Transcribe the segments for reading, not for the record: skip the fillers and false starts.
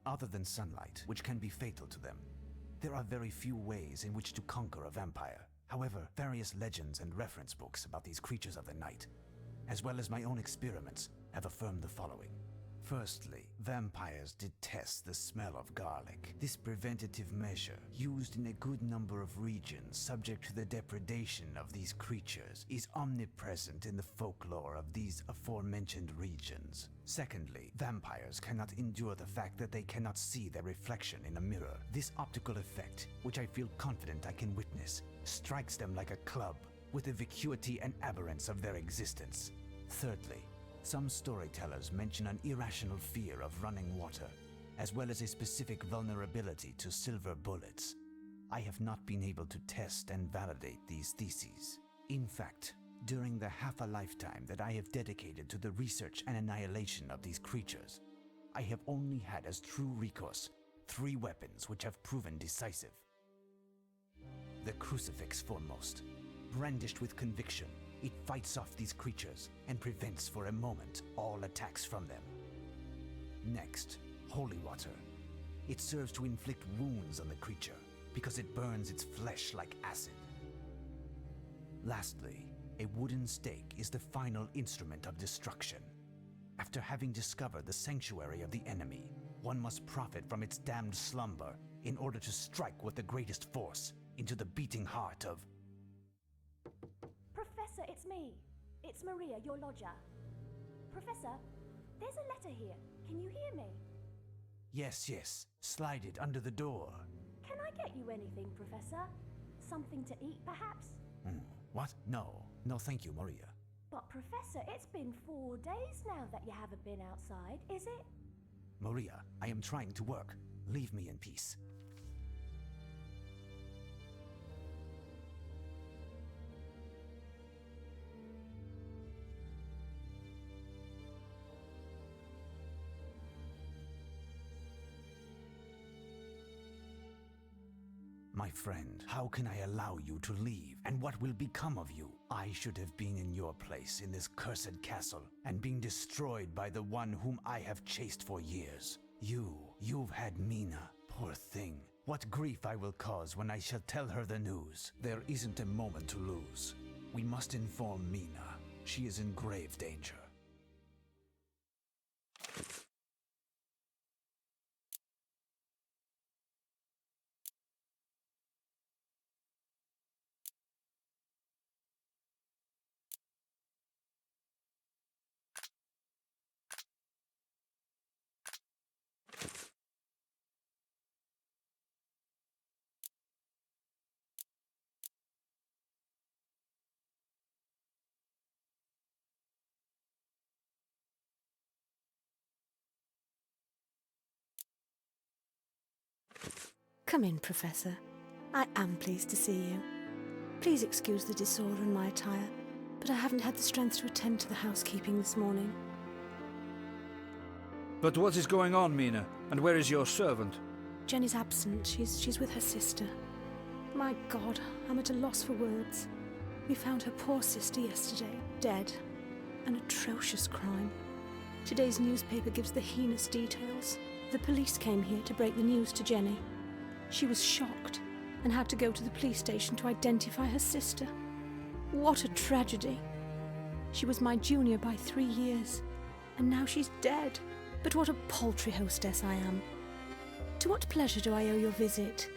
Other than sunlight, which can be fatal to them, there are very few ways in which to conquer a vampire. However, various legends and reference books about these creatures of the night, as well as my own experiments, have affirmed the following. Firstly, vampires detest the smell of garlic. This preventative measure, used in a good number of regions subject to the depredation of these creatures, is omnipresent in the folklore of these aforementioned regions. Secondly, vampires cannot endure the fact that they cannot see their reflection in a mirror. This optical effect, which I feel confident I can witness, strikes them like a club with the vacuity and aberrance of their existence. Thirdly, some storytellers mention an irrational fear of running water, as well as a specific vulnerability to silver bullets. I have not been able to test and validate these theses. In fact, during the half a lifetime that I have dedicated to the research and annihilation of these creatures, I have only had as true recourse 3 weapons which have proven decisive. The crucifix foremost. Brandished with conviction, it fights off these creatures and prevents for a moment all attacks from them. Next, holy water. It serves to inflict wounds on the creature because it burns its flesh like acid. Lastly, a wooden stake is the final instrument of destruction. After having discovered the sanctuary of the enemy, one must profit from its damned slumber in order to strike with the greatest force into the beating heart of... Professor, it's me. It's Maria, your lodger. Professor, there's a letter here. Can you hear me? Yes. Slide it under the door. Can I get you anything, Professor? Something to eat, perhaps? What? No, thank you, Maria. But, Professor, it's been 4 days now that you haven't been outside, is it? Maria, I am trying to work. Leave me in peace. My friend, how can I allow you to leave? And what will become of you? I should have been in your place in this cursed castle and been destroyed by the one whom I have chased for years. You've had Mina. Poor thing. What grief I will cause when I shall tell her the news. There isn't a moment to lose. We must inform Mina. She is in grave danger. Come in, Professor. I am pleased to see you. Please excuse the disorder in my attire, but I haven't had the strength to attend to the housekeeping this morning. But what is going on, Mina? And where is your servant? Jenny's absent. She's with her sister. My God, I'm at a loss for words. We found her poor sister yesterday, dead. An atrocious crime. Today's newspaper gives the heinous details. The police came here to break the news to Jenny. She was shocked and had to go to the police station to identify her sister. What a tragedy. She was my junior by 3 years, and now she's dead. But what a paltry hostess I am. To what pleasure do I owe your visit?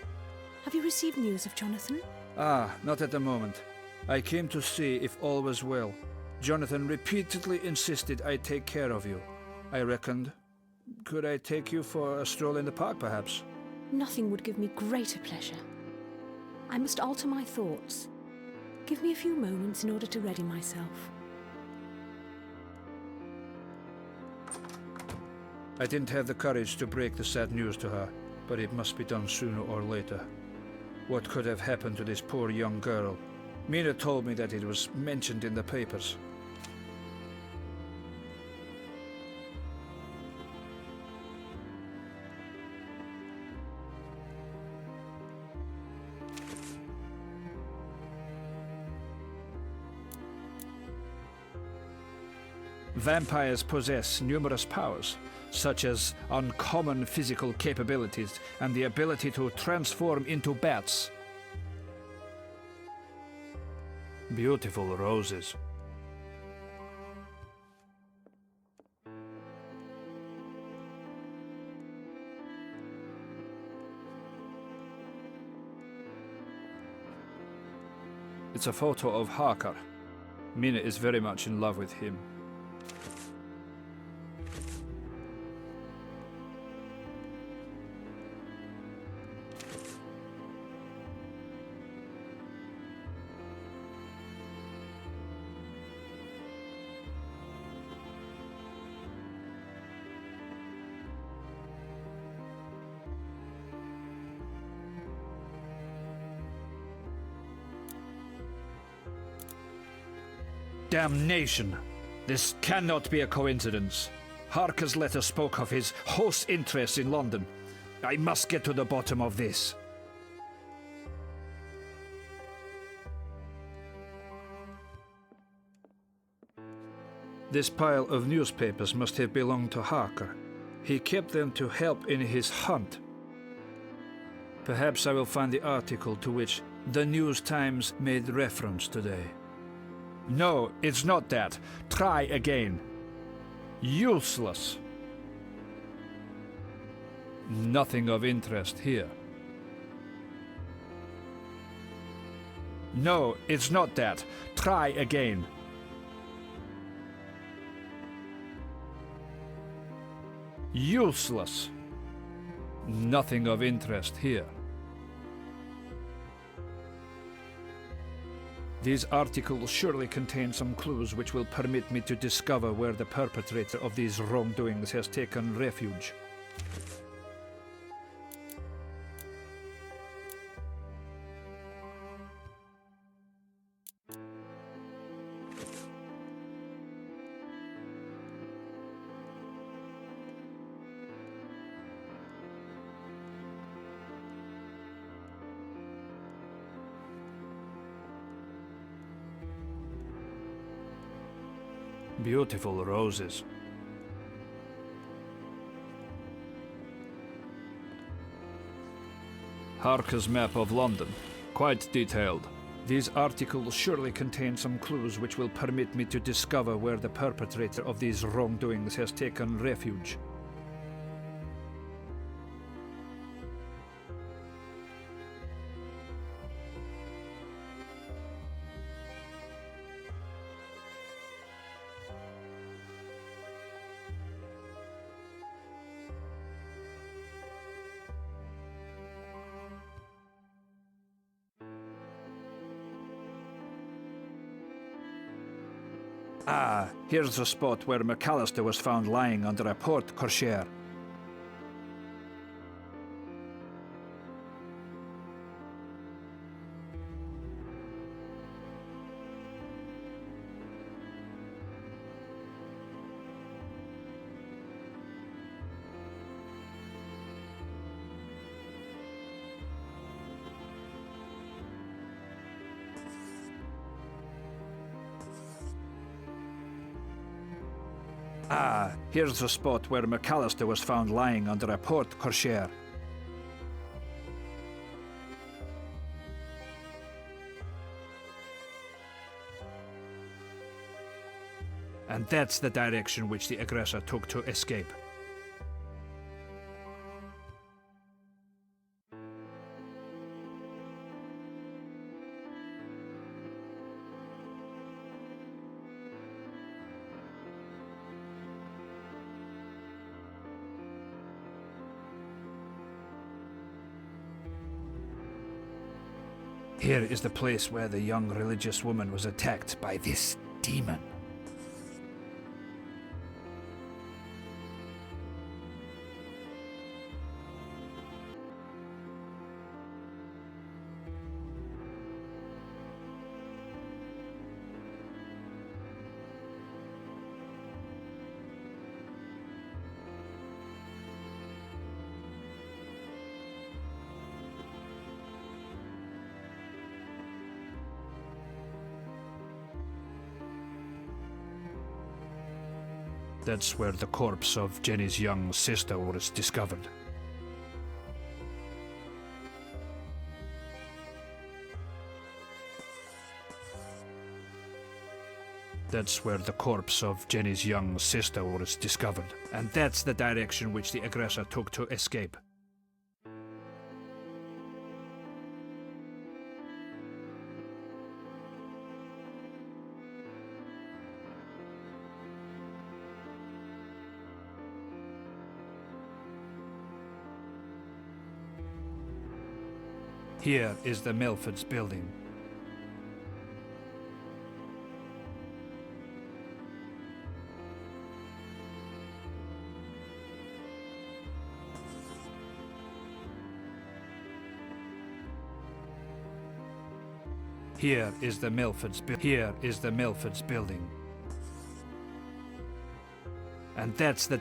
Have you received news of Jonathan? Not at the moment. I came to see if all was well. Jonathan repeatedly insisted I take care of you. I reckoned, could I take you for a stroll in the park, perhaps? Nothing would give me greater pleasure. I must alter my thoughts. Give me a few moments in order to ready myself. I didn't have the courage to break the sad news to her, but it must be done sooner or later. What could have happened to this poor young girl? Mina told me that it was mentioned in the papers. Vampires possess numerous powers, such as uncommon physical capabilities and the ability to transform into bats. Beautiful roses. It's a photo of Harker. Mina is very much in love with him. Damnation! This cannot be a coincidence. Harker's letter spoke of his host's interests in London. I must get to the bottom of this. This pile of newspapers must have belonged to Harker. He kept them to help in his hunt. Perhaps I will find the article to which the News Times made reference today. No, it's not that. Try again. Useless. Nothing of interest here. No, it's not that. Try again. Useless. Nothing of interest here. These articles surely contain some clues which will permit me to discover where the perpetrator of these wrongdoings has taken refuge. Beautiful roses. Harker's map of London. Quite detailed. These articles surely contain some clues which will permit me to discover where the perpetrator of these wrongdoings has taken refuge. Ah, here's the spot where McAllister was found lying under a porte cochere. Ah, here's the spot where McAllister was found lying under a porte cochere. And that's the direction which the aggressor took to escape. Here is the place where the young religious woman was attacked by this demon. That's where the corpse of Jenny's young sister was discovered. That's where the corpse of Jenny's young sister was discovered. And that's the direction which the aggressor took to escape. Here is the Milford's building. Here is the Milford's Here is the Milford's building. And that's the...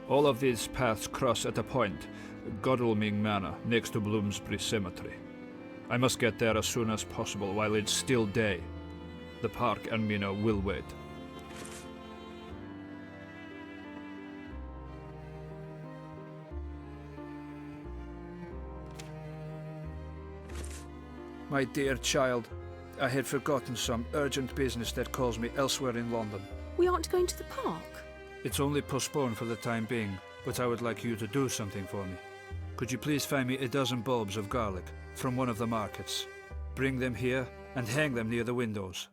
All of these paths cross at a point, Godalming Manor, next to Bloomsbury Cemetery. I must get there as soon as possible while it's still day. The park and Mina will wait. My dear child, I had forgotten some urgent business that calls me elsewhere in London. We aren't going to the park. It's only postponed for the time being, but I would like you to do something for me. Could you please find me a dozen bulbs of garlic from one of the markets? Bring them here and hang them near the windows.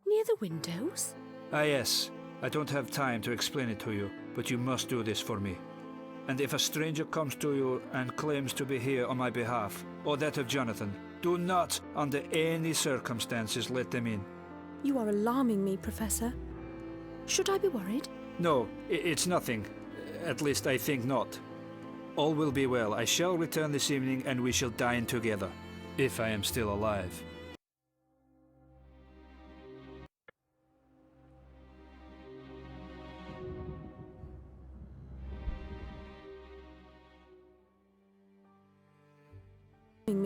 Near the windows? Ah yes, I don't have time to explain it to you, but you must do this for me. And if a stranger comes to you and claims to be here on my behalf, or that of Jonathan, do not, under any circumstances, let them in. You are alarming me, Professor. Should I be worried? No, it's nothing. At least I think not. All will be well. I shall return this evening and we shall dine together, if I am still alive.